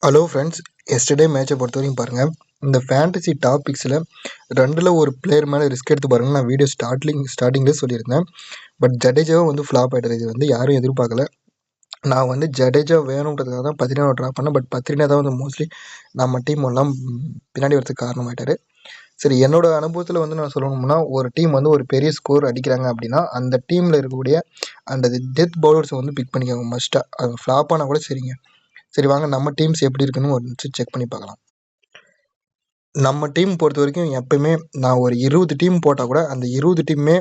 Hello friends, yesterday மேட்சை பொறுத்த வரைக்கும் பாருங்கள். இந்த ஃபேண்டசி டாபிக்ஸில் ரெண்டில் ஒரு பிளேயர் மேலே ரிஸ்க் எடுத்து பாருங்கள். நான் வீடியோ ஸ்டார்டிங்லேயே சொல்லியிருந்தேன். பட் ஜடேஜாவும் வந்து ஃப்ளாப் ஆகிடுது. இது வந்து யாரும் எதிர்பார்க்கல. நான் வந்து ஜடேஜா வேணுன்றதுக்காக தான் பத்ரினாவை ட்ரா பண்ணேன். பட் பத்ரினா தான் வந்து மோஸ்ட்லி நம்ம டீம் எல்லாம் பின்னாடி வரதுக்கு காரணமாயிட்டார். சரி, என்னோட அனுபவத்தில் வந்து நான் சொல்லணும்னா, ஒரு டீம் வந்து ஒரு பெரிய ஸ்கோர் அடிக்கிறாங்க அப்படின்னா அந்த டீமில் இருக்கக்கூடிய அந்த டெத் பவுலர்ஸை வந்து பிக் பண்ணிக்கோங்க மஸ்ட்டாக. அது ஃப்ளாப் ஆனால் கூட சரிங்க. சரி வாங்க, நம்ம டீம்ஸ் எப்படி இருக்குன்னு ஒரு நிமிஷம் செக் பண்ணி பார்க்கலாம். நம்ம டீம் பொறுத்த வரைக்கும் எப்பயுமே நான் ஒரு 20 டீம் போட்டால் கூட அந்த 20 டீமுமே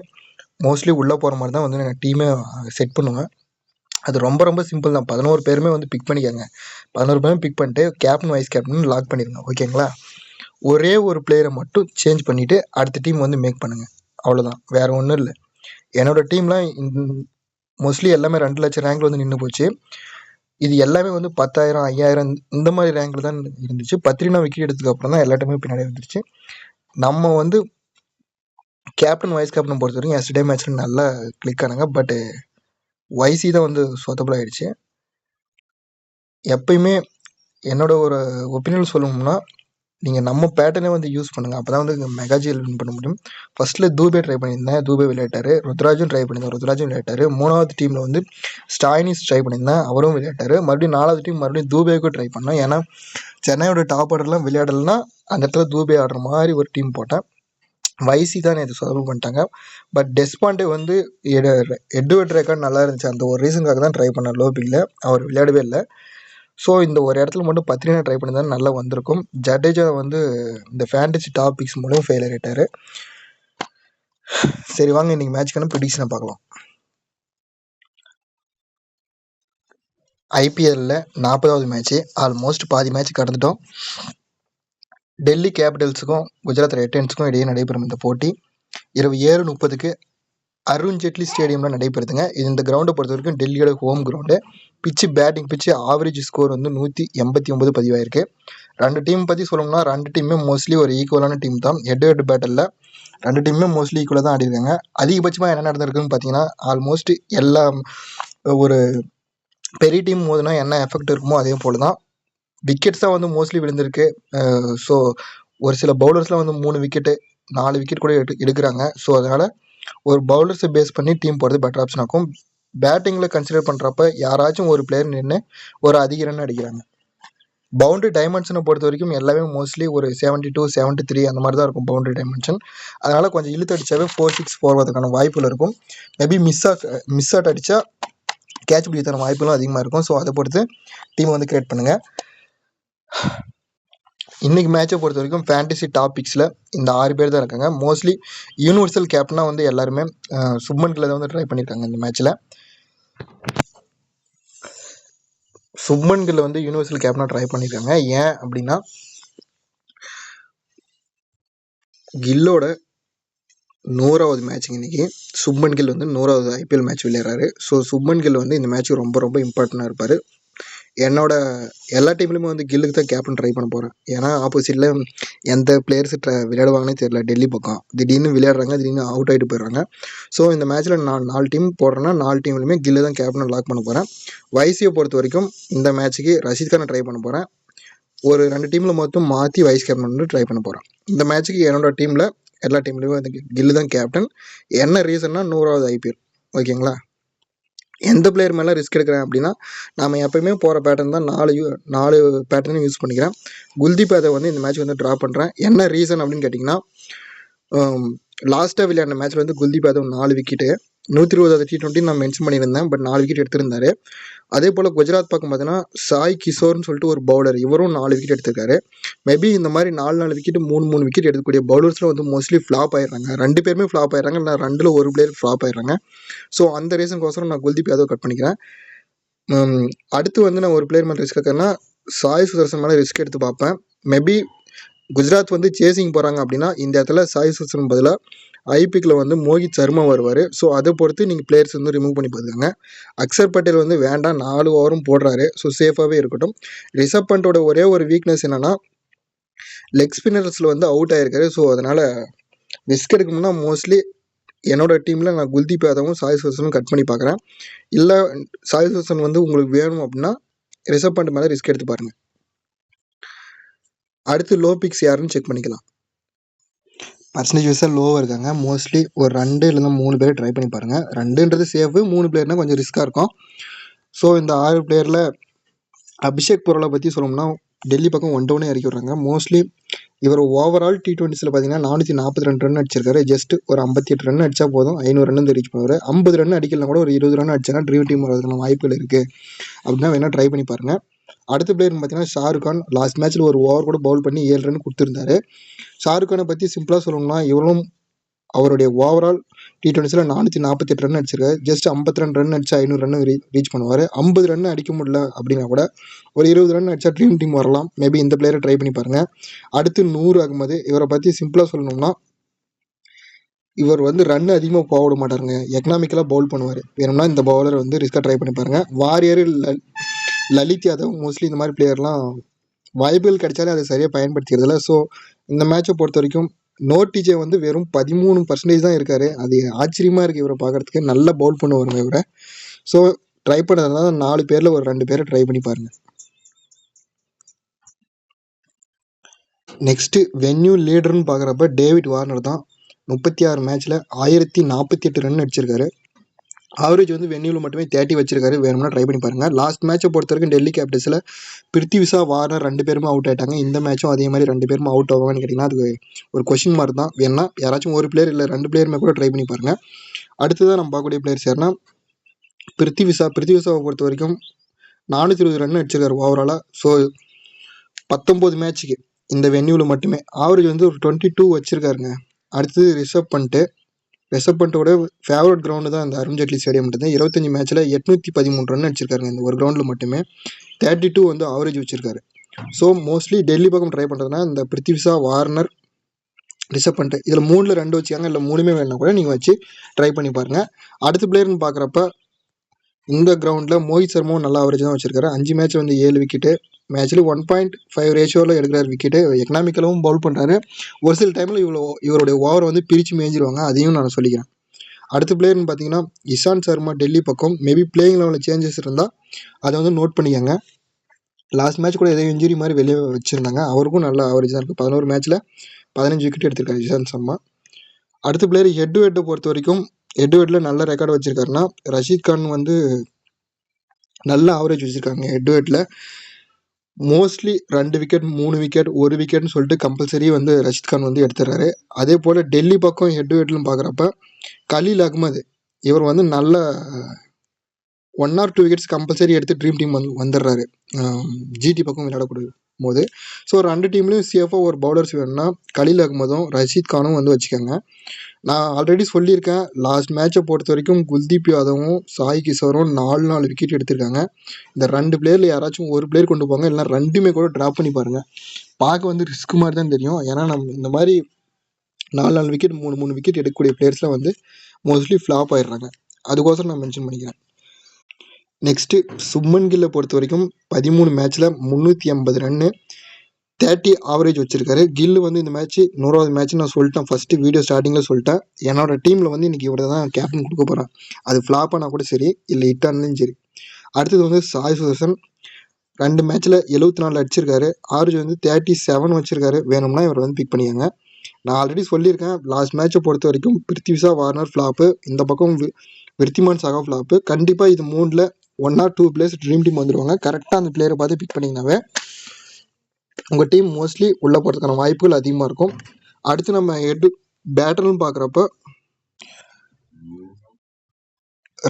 மோஸ்ட்லி உள்ளே போகிற மாதிரி தான் வந்து நான் டீமே செட் பண்ணுவேன். அது ரொம்ப ரொம்ப சிம்பிள் தான். 11 பேருமே வந்து பிக் பண்ணிக்கோங்க. 11 பேரும் பிக் பண்ணிட்டு கேப்டன் வைஸ் கேப்டன் லாக் பண்ணிடுங்க. ஓகேங்களா? ஒரே ஒரு பிளேயரை மட்டும் சேஞ்ச் பண்ணிவிட்டு அடுத்த டீம் வந்து மேக் பண்ணுங்கள். அவ்வளோதான், வேறு ஒன்றும் இல்லை. என்னோடய டீம்லாம் மோஸ்ட்லி எல்லாமே 2 லட்சம் ரேங்கில் வந்து நின்று போச்சு. இது எல்லாமே வந்து 10,000 5,000 இந்த மாதிரி ரேங்கில் தான் இருந்துச்சு. பத்ரினா விக்கெட் எடுத்ததுக்கு அப்புறம் தான் எல்லா டைமே பின்னாடி வந்துருச்சு. நம்ம வந்து கேப்டன் வைஸ் கேப்டன் பொறுத்த வரைக்கும் எஸ்டே மேட்ச்சில் நல்லா கிளிக் ஆனாங்க. பட்டு வைசி தான் வந்து சொத்தபிள் ஆகிடுச்சு. எப்பயுமே என்னோட ஒரு ஒப்பீனியன் சொல்லணும்னா, நீங்கள் நம்ம பேட்டர்னே வந்து யூஸ் பண்ணுங்கள். அப்போ தான் வந்து மெகாஜிஎல் வின் பண்ண முடியும். ஃபஸ்ட்டில் தூபே ட்ரை பண்ணியிருந்தேன், தூபே விளையாட்டார். ருத்ராஜும் ட்ரை பண்ணியிருந்தேன், ருத்ராஜும் விளையாட்டார். 3வது டீமில் வந்து ஸ்டாயினிஸ் ட்ரை பண்ணியிருந்தேன், அவரும் விளையாட்டார். மறுபடியும் 4வது டீம் மறுபடியும் தூபேவுக்கும் ட்ரை பண்ணேன். ஏன்னா சென்னையோட டாப் ஆர்டர்லாம் விளையாடலைன்னா அந்த இடத்துல தூபே ஆடுற மாதிரி ஒரு டீம் போட்டேன். வைசி தான் இது சொதப்பு பண்ணிட்டாங்க. பட் டெஸ்பாண்டே வந்து எட்வர்ட் ரெக்கார்ட் நல்லா இருந்துச்சு. அந்த ஒரு ரீசனுக்காக தான் ட்ரை பண்ணேன். லோ பிக்கில் அவர் விளையாடவே இல்லை. ஸோ இந்த ஒரு இடத்துல மட்டும் பத்ரினா ட்ரை பண்ணி தான் நல்லா வந்திருக்கும். ஜடேஜா வந்து இந்த ஃபேண்டசி டாபிக்ஸ் மூலம் ஃபெயிலியர் ஆகிட்டார். சரி வாங்க, இன்றைக்கி மேட்ச்க்கான ப்ரிடிக்ஷனை பார்க்கலாம். ஐபிஎல்லில் 40வது மேட்ச்சு, ஆல்மோஸ்ட் பாதி மேட்ச் கடந்துட்டோம். டெல்லி கேபிட்டல்ஸுக்கும் குஜராத் டைட்டன்ஸுக்கும் இடையே நடைபெறும் இந்த போட்டி இரவு 7:30க்கு அருண் ஜேட்லி ஸ்டேடியமில் நடைபெறுதுங்க. இது இந்த கிரவுண்டை பொறுத்த வரைக்கும் டெல்லியோட ஹோம் கிரவுண்டு. பிச்சு பேட்டிங் பிச்சு ஆவரேஜ் ஸ்கோர் வந்து 189 பதிவாயிருக்கு. 2 டீம் பற்றி சொல்லணும்னா 2 டீமுமே மோஸ்ட்லி ஒரு ஈக்குவலான டீம் தான். ஹெட் பேட்டலில் 2 டீமுமே மோஸ்ட்லி ஈக்குவலாக தான் ஆடிருக்காங்க. அதிகபட்சமாக என்ன நடந்திருக்குன்னு பார்த்தீங்கன்னா, ஆல்மோஸ்ட் எல்லா ஒரு பெரிய டீம் மோதுனா என்ன எஃபெக்ட் இருக்குமோ அதே போல் தான் விக்கெட்ஸ் தான் வந்து மோஸ்ட்லி விழுந்திருக்கு. ஸோ ஒரு சில பவுலர்ஸ்லாம் வந்து 3 விக்கெட்டு 4 விக்கெட் கூட எடுக்கிறாங்க. ஸோ அதனால் ஒரு பவுலர்ஸை பேஸ் பண்ணி டீம் போகிறது பெட்டர் ஆப்ஷன் ஆகும். பேட்டிங்கில் கன்சிடர் பண்ணுறப்ப யாராச்சும் ஒரு பிளேயர் நின்று ஒரு அதிக ரன் அடிக்கிறாங்க. பவுண்டரி டைமென்ஷனை பொறுத்த வரைக்கும் எல்லாமே மோஸ்ட்லி ஒரு 72 73 அந்த மாதிரி தான் இருக்கும் பவுண்டரி டைமென்ஷன். அதனால் கொஞ்சம் இழுத்து அடித்தாவே 4-6 போகிறதுக்கான வாய்ப்புகள் இருக்கும். மேபி மிஸ் அவுட் அடித்தா கேட்ச் பிடிக்கிறதுக்கான வாய்ப்புகளும் அதிகமாக இருக்கும். ஸோ அதை பொறுத்து டீமை வந்து கிரியேட் பண்ணுங்கள். இன்றைக்கி மேட்சை பொறுத்த வரைக்கும் ஃபேண்டசி டாபிக்ஸில் இந்த 6 பேர் தான் இருக்காங்க. மோஸ்ட்லி யூனிவர்சல் கேப்டனாக வந்து எல்லாருமே சுப்மன் கில்லை தான் வந்து ட்ரை பண்ணியிருக்காங்க. இந்த மேட்ச்சில் சுப்மன் கில்லை வந்து யூனிவர்சல் கேப்டனாக ட்ரை பண்ணியிருக்காங்க. ஏன் அப்படின்னா, கில்லோட 100வது மேட்ச் இன்றைக்கி. சுப்மன் கில் வந்து 100வது ஐபிஎல் மேட்ச் விளையாடுறாரு. ஸோ சுப்மன் கில் வந்து இந்த மேட்ச்சுக்கு ரொம்ப ரொம்ப இம்பார்ட்டண்ட்டாக இருப்பார். என்னோட எல்லா டீம்லையுமே வந்து கில்லுக்கு தான் கேப்டன் ட்ரை பண்ண போகிறேன். ஏன்னா ஆப்போசிட்டில் எந்த பிளேயர்ஸ் விளையாடுவாங்கன்னே தெரியல. டெல்லி பக்கம் திடீர்னு விளையாடுறாங்க, திடீர்னு அவுட் ஆகிட்டு போயிடுறாங்க. ஸோ இந்த மேட்ச்சில் நான் 4 டீம் போடுறேன்னா 4 டீம்லையுமே கில்லு தான் கேப்டனை லாக் பண்ண போகிறேன். வைசியை பொறுத்த வரைக்கும் இந்த மேட்ச்சுக்கு ரஷீத் கானை ட்ரை பண்ண போகிறேன். ஒரு 2 டீமில் மொத்தம் மாற்றி வைஸ் கேப்டன் வந்து ட்ரை பண்ண போகிறேன். இந்த மேட்ச்சுக்கு என்னோடய டீமில் எல்லா டீம்லேயுமே வந்து கில்லு தான் கேப்டன். என்ன ரீசன்னா 100வது ஐபிஎல். ஓகேங்களா? எந்த பிளேயர் மேலே ரிஸ்க் எடுக்கிறேன் அப்படின்னா, நாம் எப்போயுமே போகிற பேட்டர்ன் தான் 4 பேட்டர்னையும் யூஸ் பண்ணிக்கிறேன். குல்தீப் யாதவ் வந்து இந்த மேட்ச் வந்து ட்ரா பண்ணுறேன். என்ன ரீசன் அப்படின்னு கேட்டிங்கன்னா, லாஸ்ட்டாக விளையாடின மேட்ச்சில் வந்து குல்தீப் யாதவ் 4 விக்கெட்டு 120வது T20 நான் மென்ஷன் பண்ணியிருந்தேன். பட் 4 விக்கெட் எடுத்திருந்தாரு. அதே போல் குஜராத் பக்கம் பார்த்தீங்கன்னா சாய் கிஷோர்னு சொல்லிட்டு ஒரு பவுலர், இவரும் 4 விக்கெட் எடுத்திருக்காரு. மேபி இந்த மாதிரி 4 விக்கெட் 3 விக்கெட் எடுக்கக்கூடிய பவுலர்ஸில் வந்து மோஸ்ட்லி ஃப்ளாப் ஆயிடுறாங்க. 2 பேருமே ஃப்ளாப் ஆயிடுறாங்க. இல்லை 2ல் ஒரு பிளேயர் ஃப்ளாப் ஆயிடுறாங்க. ஸோ அந்த ரீசனுக்கோசரம் நான் குல்தீப் யாதவ் கட் பண்ணிக்கிறேன். அடுத்து வந்து நான் ஒரு பிளேயர் மேலே ரிஸ்க் எடுக்கிறேன்னா சாய் சுதர்சன் மேலே ரிஸ்க் எடுத்து பார்ப்பேன். மேபி குஜராத் வந்து சேசிங் போகிறாங்க அப்படின்னா இந்த இடத்துல சாய் சுதர்சன் பதிலாக ஐபிக்கில் வந்து மோஹித் சர்மா வருவார். ஸோ அதை பொறுத்து நீங்கள் பிளேயர்ஸ் வந்து ரிமூவ் பண்ணி பார்த்துக்கோங்க. அக்ஷர் பட்டேல் வந்து வேண்டாம் 4 ஓவரும் போடுறாரு. ஸோ சேஃபாகவே இருக்கட்டும். ரிஷப் பண்டோட ஒரே ஒரு வீக்னஸ் என்னென்னா லெக் ஸ்பின்னர்ஸில் வந்து அவுட் ஆகிருக்காரு. ஸோ அதனால் ரிஸ்க் எடுக்கணும்னா மோஸ்ட்லி என்னோட டீமில் நான் குல்தீப் யாதவும் சாய் சுதர்சனும் கட் பண்ணி பார்க்குறேன். இல்லை சாய் சுதர்சன் வந்து உங்களுக்கு வேணும் அப்படின்னா ரிஷப் பண்ட் மேலே ரிஸ்க் எடுத்து பாருங்கள். அடுத்து லோ பிக்ஸ் யாருன்னு செக் பண்ணிக்கலாம். பர்சன்டேஜ் வைஸாக லோவாக இருக்காங்க. மோஸ்ட்லி ஒரு 2 இல்லைனா 3 பேர் ட்ரை பண்ணி பாருங்கள். 2ன்றது சேஃபு, 3 பிளேயர்னால் கொஞ்சம் ரிஸ்க்காக இருக்கும். ஸோ இந்த 6 பிளேயரில் அபிஷேக் பொருளை பற்றி சொல்லணும்னா டெல்லி பக்கம் 1-1 இறக்கி விட்றாங்க. மோஸ்ட்லி இவர் ஓவரால் T20ஸில் பார்த்தீங்கன்னா 442 ரன் அடிச்சிருக்காரு. ஜஸ்ட் ஒரு 58 ரன் அடித்தா போதும் 500 ரன் ரீச் பண்ணுவார். 50 ரன் அடிக்கலாம் கூட ஒரு 20 ரன் அடிச்சாங்கன்னா ட்ரீம் டீம் வரதுக்கான வாய்ப்புகள் இருக்குது. அப்படின்னா வேணால் ட்ரை பண்ணி பாருங்கள். அடுத்த பிளேயர்னு பார்த்தீங்கன்னா ஷாருக் கான். லாஸ்ட் மேட்ச்சில் ஒரு ஓவர் கூட பவுல் பண்ணி 7 ரன் கொடுத்துருந்தாரு. ஷாருக் கானை பற்றி சிம்பிளாக சொல்லணும்னா இவரும் அவருடைய ஓவரால் T20ஸில் 448 ரன் அடிச்சிருக்காரு. ஜஸ்ட் 52 ரன் அடிச்சா 500 ரன் ரீச் பண்ணுவார். 50 ரன் அடிக்க முடியல அப்படின்னா கூட ஒரு 20 ரன் அடிச்சா ட்ரீம் டீம் வரலாம். மேபி இந்த பிளேயரை ட்ரை பண்ணி பாருங்கள். அடுத்து நூர் அகமது. இவரை பற்றி சிம்பிளாக சொல்லணும்னா இவர் வந்து ரன் அதிகமாக போக விட மாட்டாருங்க. எக்கனாமிக்கலாக பவுல் பண்ணுவார். வேணும்னா இந்த பவுலர் வந்து ரிஸ்க்காக ட்ரை பண்ணி பாருங்கள். வாரியர், லலித் யாதவ், மோஸ்ட்லி இந்த மாதிரி பிளேயர்லாம் வாய்ப்புகள் கிடைச்சாலே அதை சரியாக பயன்படுத்திக்கிறதில்ல. ஸோ இந்த மேட்சை பொறுத்த வரைக்கும் நோட்டிஜே வந்து வெறும் 13% தான் இருக்காரு. அது ஆச்சரியமாக இருக்குது இவரை பார்க்குறதுக்கு. நல்ல பவுல் பண்ணுவாருங்க இவரை. ஸோ ட்ரை பண்ணுறதுனால 4 பேரில் ஒரு 2 பேரை ட்ரை பண்ணி பாருங்கள். நெக்ஸ்ட்டு வென்யூ லீடர்னு பார்க்குறப்ப டேவிட் வார்னர் தான். 36 மேட்ச்சில் 1048 ரன் அடிச்சிருக்காரு. ஆவரேஜ் வந்து வென்யூவில் மட்டுமே 30 வச்சிருக்காரு. வேணும்னா ட்ரை பண்ணி பாருங்கள். லாஸ்ட் மேட்சை பொறுத்த வரைக்கும் டெல்லி கேபிட்டல்ஸில் பிருத்திவிஷா, வார்னர் 2 பேருமே அவுட் ஆகிட்டாங்க. இந்த மேட்சும் அதே மாதிரி 2 பேருமே அவுட் ஆவாங்கன்னு கேட்டிங்கன்னா அது ஒரு கொஷின் மார்க் தான். வேணா யாராச்சும் ஒரு பிளேயர் இல்லை 2 பிளேயருமே கூட ட்ரை பண்ணி பாருங்கள். அடுத்ததான் நம்ம பார்க்கக்கூடிய பிளேயர்ஸ் யாருன்னா பிருத்திவிஷாவை பொறுத்த வரைக்கும் 420 ரன் அடிச்சிருக்காரு ஓவராலாக. ஸோ 19 மேட்ச்சுக்கு இந்த வென்யூவில் மட்டுமே ஆவரேஜ் வந்து ஒரு 22 வச்சிருக்காருங்க. அடுத்தது ரிஷப் பண்ட்டோட ஃபேவரட் கிரவுண்டு தான் இந்த அருண்ஜேட்லி ஸ்டேடியம். 25 மேட்ச்சில் 813 ரன் அடிச்சிருக்காருங்க இந்த ஒரு கிரவுண்டில் மட்டுமே. 32 வந்து ஆவரேஜ் வச்சிருக்காரு. ஸோ மோஸ்ட்லி டெல்லி பக்கம் ட்ரை பண்ணுறதுனா இந்த பிருத்திவிஷா, வார்னர், ரிஷப் பண்ட் இதில் 3ல் 2 வச்சுக்காங்க. இல்லை 3மே வேணும்னா கூட நீங்கள் வச்சு ட்ரை பண்ணி பாருங்கள். அடுத்த பிளேயர்னு பார்க்குறப்ப இந்த கிரவுண்டில் மோஹித் சர்மாவும் நல்ல ஆவரேஜ் தான் வச்சிருக்காரு. 5 மேட்ச் வந்து 7 விக்கெட்டு. மேட்ச்சில் 1.5 ரேஷியோவில் எடுக்கிறார் விக்கெட்டு. எக்கனாமிக்கலாகவும் பவுல் பண்ணுறாரு. ஒரு சில டைமில் இவருடைய ஓவரை வந்து பிரித்து மேய்ஞ்சிருவாங்க. அதையும் நான் சொல்லிக்கிறேன். அடுத்த பிளேயர்னு பார்த்தீங்கன்னா இஷாந்த் சர்மா டெல்லி பக்கம். மேபி பிளேயிங் லெவலில் சேஞ்சஸ் இருந்தால் அதை வந்து நோட் பண்ணிக்கோங்க. லாஸ்ட் மேட்ச் கூட ஏதோ இன்ஜுரி மாதிரி வெளியே வச்சுருந்தாங்க. அவருக்கும் நல்ல ஆவரேஜ் தான் இருக்குது. 11 மேட்ச்சில் 15 விக்கெட் எடுத்திருக்காரு இஷாந்த் சர்மா. அடுத்த பிளேயர் ஹெட் பொறுத்த வரைக்கும் ஹெட் நல்ல ரெக்கார்டு வச்சுருக்காருன்னா ரஷீத் கான் வந்து நல்ல ஆவரேஜ் வச்சுருக்காங்க. ஹெட் மோஸ்ட்லி 2 விக்கெட், 3 விக்கெட், 1 விக்கெட்னு சொல்லிட்டு கம்பல்சரி வந்து ரஷீத் கான் வந்து எடுத்துடுறாரு. அதே போல் டெல்லி பக்கம் ஹெட்னு பார்க்குறப்ப கலீல் அகமது இவர் வந்து நல்ல 1 or 2 விக்கெட்ஸ் கம்பல்சரி எடுத்து ட்ரீம் டீம் வந்துடுறாரு ஜிடி பக்கம் விளையாடக்கூடிய போது. ஸோ 2 டீம்லேயும் சேஃபாக ஒரு பவுலர்ஸ் வேணும்னா கலீல் அகமதும் ரஷீத் கானும் வந்து வச்சுக்கோங்க. நான் ஆல்ரெடி சொல்லியிருக்கேன். லாஸ்ட் மேட்சை பொறுத்த வரைக்கும் குல்தீப் யாதவும், சாய் கிஷோரும் 4 விக்கெட் எடுத்திருக்காங்க. இந்த 2 பிளேயரில் யாராச்சும் ஒரு பிளேயர் கொண்டு போங்க. இல்லைனா 2மே கூட ட்ராப் பண்ணி பாருங்கள். பார்க்க வந்து ரிஸ்க் மாதிரி தான் தெரியும். ஏன்னா நம்ம இந்த மாதிரி 4 விக்கெட் 3 விக்கெட் எடுக்கக்கூடிய பிளேயர்ஸ்லாம் வந்து மோஸ்ட்லி ஃப்ளாப் ஆயிடுறாங்க. அதுக்கோசரம் நான் மென்ஷன் பண்ணிக்கிறேன். நெக்ஸ்ட்டு சுப்மன் கில்லை பொறுத்த வரைக்கும் 13 மேட்ச்சில் 380 ரன்னு, 30 ஆவரேஜ் வச்சிருக்காரு. கில்லு வந்து இந்த மேட்ச் 100வது மேட்ச் நான் சொல்லிட்டேன். ஃபஸ்ட்டு வீடியோ ஸ்டார்டிங்கில் சொல்லிட்டேன். என்னோட டீமில் வந்து இன்றைக்கி இவரை தான் கேப்டன் கொடுக்க போகிறேன். அது ஃப்ளாப் ஆனால் கூட சரி, இல்லை ஹிட் ஆனாலும் சரி. அடுத்தது வந்து சாய் சுதர்சன் 2 மேட்ச்சில் 74 அடிச்சிருக்காரு. ஆவரேஜ் வந்து 37 வச்சிருக்காரு. வேணும்னா இவர் வந்து பிக் பண்ணிக்கோங்க. நான் ஆல்ரெடி சொல்லியிருக்கேன். லாஸ்ட் மேட்சை பொறுத்த வரைக்கும் பிருத்திவிஷா, வார்னர் ஃப்ளாப்பு. இந்த பக்கம் விருத்திமான் சாகா ஃப்ளாப்பு. கண்டிப்பாக இது 3ல் 1 or 2 பிளேயர்ஸ் ட்ரீம் டீம் வந்துடுவாங்க. கரெக்டாக அந்த பிளேயரை பார்த்து பிக் பண்ணிங்கனாவே உங்கள் டீம் மோஸ்ட்லி உள்ளே போகிறதுக்கான வாய்ப்புகள் அதிகமாக இருக்கும். அடுத்து நம்ம பேட்டர்னு பார்க்குறப்ப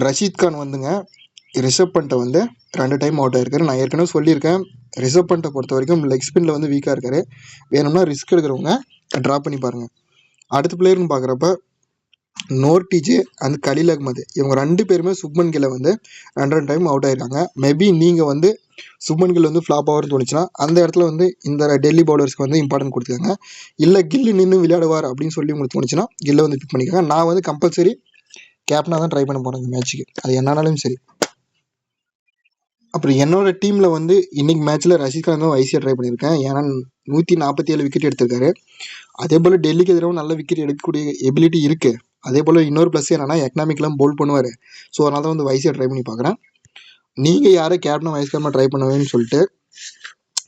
ரஷீத் கான் வந்துங்க ரிஷப் பண்ட்டை வந்து 2 டைம் அவுட் ஆகிருக்காரு. நான் ஏற்கனவே சொல்லியிருக்கேன். ரிஷப் பண்ட்டை பொறுத்த வரைக்கும் லெக் ஸ்பின்னில் வந்து வீக்காக இருக்காரு. வேணும்னா ரிஸ்க் எடுக்கிறவங்க ட்ராப் பண்ணி பாருங்கள். அடுத்த பிளேயர்னு பார்க்குறப்ப நோர்டிஜே அண்ட் கலீல் அகமது இவங்க 2 பேருமே சுப்மன் கில்லை வந்து 2 டைம் அவுட் ஆகிருக்காங்க. மேபி நீங்கள் வந்து சுப்மன் கில் வந்து ஃப்ளாப் ஆகும்னு தோணுச்சுன்னா அந்த இடத்துல வந்து இந்த டெல்லி பவுலர்ஸ்க்கு வந்து இம்பார்ட்டன்ட் கொடுத்துக்காங்க. இல்லை கில்லு நின்று விளையாடுவார் அப்படின்னு சொல்லி உங்களுக்கு தோணுச்சுன்னா கில்லை வந்து பிக் பண்ணிக்கோங்க. நான் வந்து கம்பல்சரி கேப்டனாக தான் ட்ரை பண்ண போகிறேன் இந்த மேட்ச்சுக்கு. அது என்னாலும் சரி. அப்புறம் என்னோட டீமில் வந்து இன்னைக்கு மேட்ச்சில் ரஷீத் கான் தான் ஐசியாக ட்ரை பண்ணியிருக்கேன். ஏன்னா 147 விக்கெட் எடுத்திருக்காரு. அதே போல் டெல்லிக்கு எதிராகவும் நல்ல விக்கெட் எடுக்கக்கூடிய எபிலிட்டி இருக்குது. அதே போல் இன்னொரு ப்ளஸ் என்னன்னா எக்கனாமிக்லாம் பவுல் பண்ணுவார். ஸோ அதனால தான் வந்து வைஸியாக ட்ரை பண்ணி பார்க்குறேன். நீங்கள் யாரை கேப்டன் வைஸ் கேப்டனாக ட்ரை பண்ணுவேன்னு சொல்லிட்டு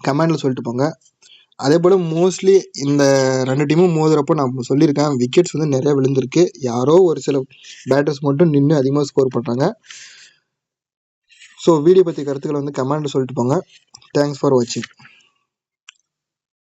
கமெண்டில் சொல்லிட்டு போங்க. அதே போல் மோஸ்ட்லி இந்த 2 டீமும் மோதுறப்போ நான் சொல்லியிருக்கேன், விக்கெட்ஸ் வந்து நிறையா விழுந்திருக்கு. யாரோ ஒரு சில பேட்டர்ஸ் மட்டும் நின்று அதிகமாக ஸ்கோர் பண்ணுறாங்க. ஸோ வீடியோ பற்றி கருத்துக்களை வந்து கமெண்ட்டில் சொல்லிட்டு போங்க. தேங்க்ஸ் ஃபார் வாட்சிங்.